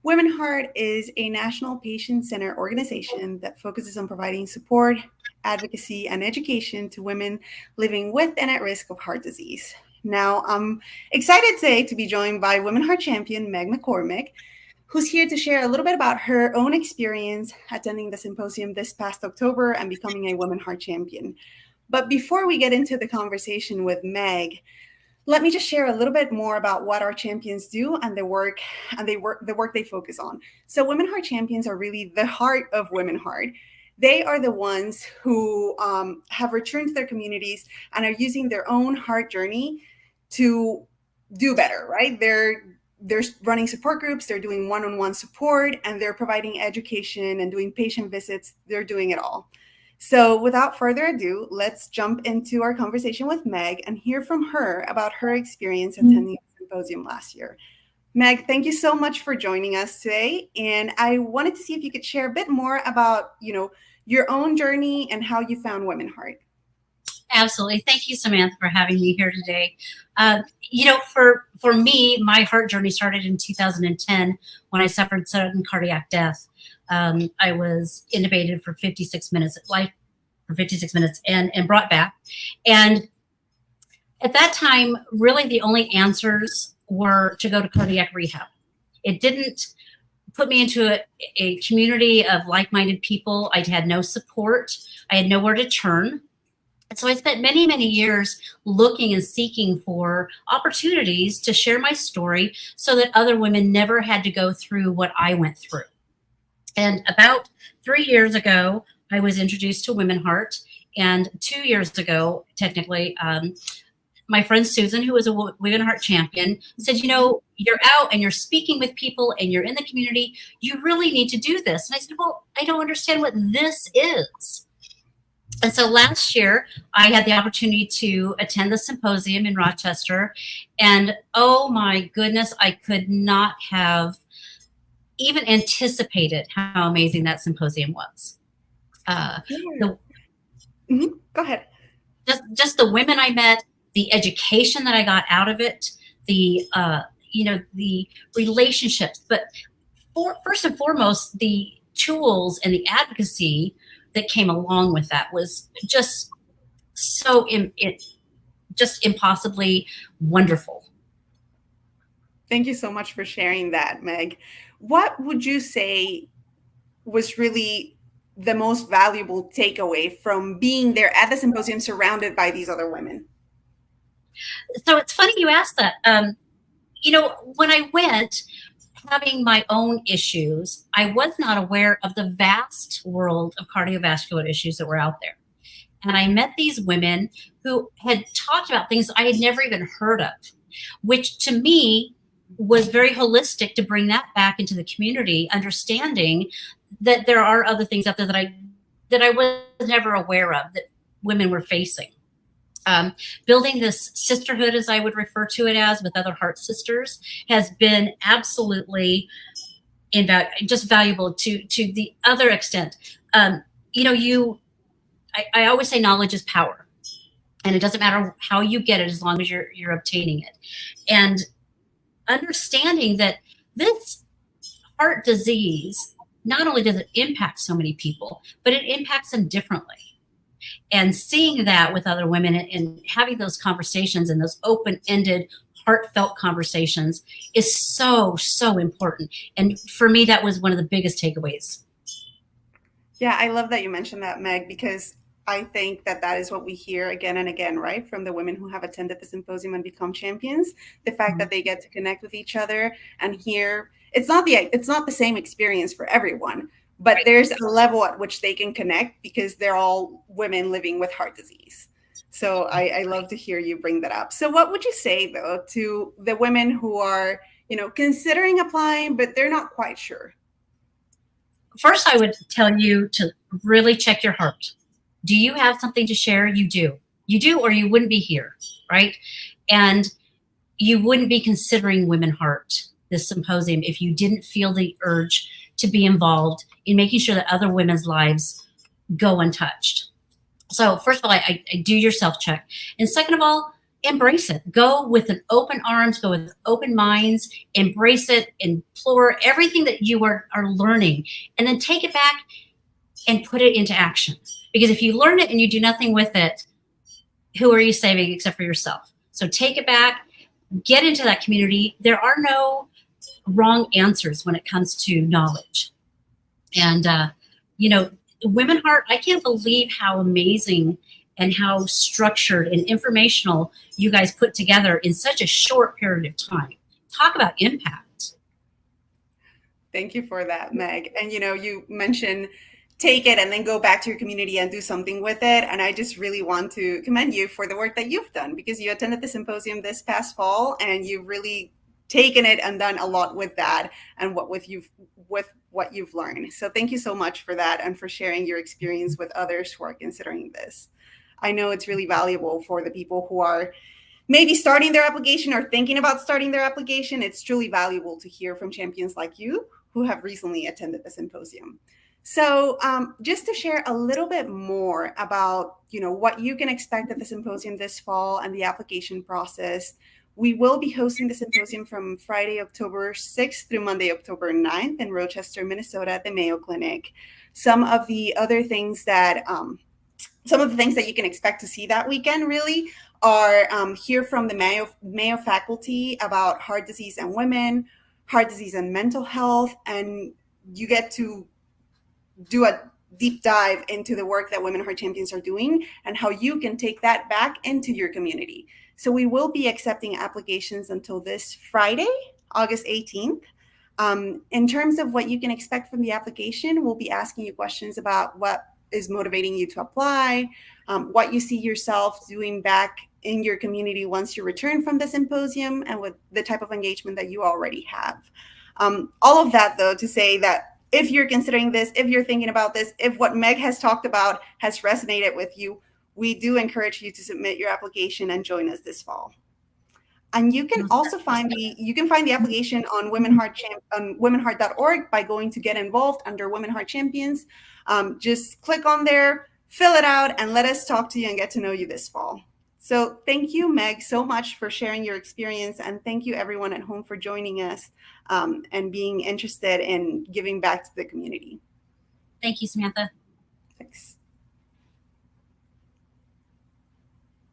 WomenHeart is a national patient-centered organization that focuses on providing support, advocacy, and education to women living with and at risk of heart disease. Now, I'm excited today to be joined by WomenHeart Champion Meg McCormick, who's here to share a little bit about her own experience attending the symposium this past October and becoming a WomenHeart Champion. But before we get into the conversation with Meg, let me just share a little bit more about what our champions do and the work they focus on. So WomenHeart Champions are really the heart of WomenHeart. They are the ones who have returned to their communities and are using their own heart journey to do better, right? They're running support groups, they're doing one-on-one support, and they're providing education and doing patient visits. They're doing it all. So without further ado, let's jump into our conversation with Meg and hear from her about her experience attending the symposium last year. Meg, thank you so much for joining us today. And I wanted to see if you could share a bit more about, your own journey and how you found WomenHeart. Absolutely. Thank you, Samantha, for having me here today. For me, my heart journey started in 2010 when I suffered sudden cardiac death. I was intubated for 56 minutes and brought back. And at that time, really the only answers were to go to cardiac rehab. It didn't put me into a community of like-minded people. I had no support. I had nowhere to turn. And so I spent many, many years looking and seeking for opportunities to share my story so that other women never had to go through what I went through. And about 3 years ago, I was introduced to WomenHeart. And 2 years ago, technically, my friend Susan, who was a WomenHeart champion, said, you're out and you're speaking with people and you're in the community. You really need to do this. And I said, well, I don't understand what this is. And so last year, I had the opportunity to attend the symposium in Rochester. And oh my goodness, I could not have even anticipated how amazing that symposium was. Go ahead. Just the women I met, the education that I got out of it, the relationships, but first and foremost, the tools and the advocacy that came along with that was just so just impossibly wonderful. Thank you so much for sharing that, Meg. What would you say was really the most valuable takeaway from being there at the symposium surrounded by these other women? So it's funny you asked that. When I went, having my own issues, I was not aware of the vast world of cardiovascular issues that were out there. And I met these women who had talked about things I had never even heard of, which to me was very holistic to bring that back into the community, understanding that there are other things out there that I was never aware of that women were facing. Building this sisterhood, as I would refer to it as, with other heart sisters, has been absolutely just valuable to the other extent. I always say knowledge is power, and it doesn't matter how you get it as long as you're obtaining it. And understanding that this heart disease, not only does it impact so many people, but it impacts them differently. And seeing that with other women and having those conversations and those open-ended, heartfelt conversations is so, so important. And for me, that was one of the biggest takeaways. Yeah, I love that you mentioned that, Meg, because I think that is what we hear again and again, right? From the women who have attended the symposium and become champions, the fact that they get to connect with each other and hear, it's not the same experience for everyone, but there's a level at which they can connect because they're all women living with heart disease. So I love to hear you bring that up. So what would you say, though, to the women who are, considering applying, but they're not quite sure? First, I would tell you to really check your heart. Do you have something to share? You do. You do, or you wouldn't be here, right? And you wouldn't be considering WomenHeart, this symposium, if you didn't feel the urge to be involved in making sure that other women's lives go untouched. So first of all, I do your self-check. And second of all, embrace it. Go with an open arms, go with open minds, embrace it, implore everything that you are learning, and then take it back and put it into action. Because if you learn it and you do nothing with it, who are you saving except for yourself? So take it back, get into that community. There are no wrong answers when it comes to knowledge. And, WomenHeart, I can't believe how amazing and how structured and informational you guys put together in such a short period of time. Talk about impact. Thank you for that, Meg. And, you mentioned take it and then go back to your community and do something with it. And I just really want to commend you for the work that you've done, because you attended the symposium this past fall and you've really taken it and done a lot with that and with what you've learned. So thank you so much for that and for sharing your experience with others who are considering this. I know it's really valuable for the people who are maybe starting their application or thinking about starting their application. It's truly valuable to hear from champions like you who have recently attended the symposium. So just to share a little bit more about, what you can expect at the symposium this fall and the application process, we will be hosting the symposium from Friday, October 6th through Monday, October 9th in Rochester, Minnesota at the Mayo Clinic. Some of the things that you can expect to see that weekend really are hear from the Mayo faculty about heart disease and women, heart disease and mental health, and you get to do a deep dive into the work that WomenHeart Champions are doing and how you can take that back into your community. So we will be accepting applications until this Friday, August 18th. In terms of what you can expect from the application, we'll be asking you questions about what is motivating you to apply, what you see yourself doing back in your community once you return from the symposium, and with the type of engagement that you already have. All of that, though, to say that if you're considering this, if you're thinking about this, if what Meg has talked about has resonated with you, we do encourage you to submit your application and join us this fall. And you can also find the application on WomenHeart.org by going to Get Involved under WomenHeart Champions. Just click on there, fill it out, and let us talk to you and get to know you this fall. So thank you, Meg, so much for sharing your experience. And thank you, everyone at home, for joining us and being interested in giving back to the community. Thank you, Samantha. Thanks.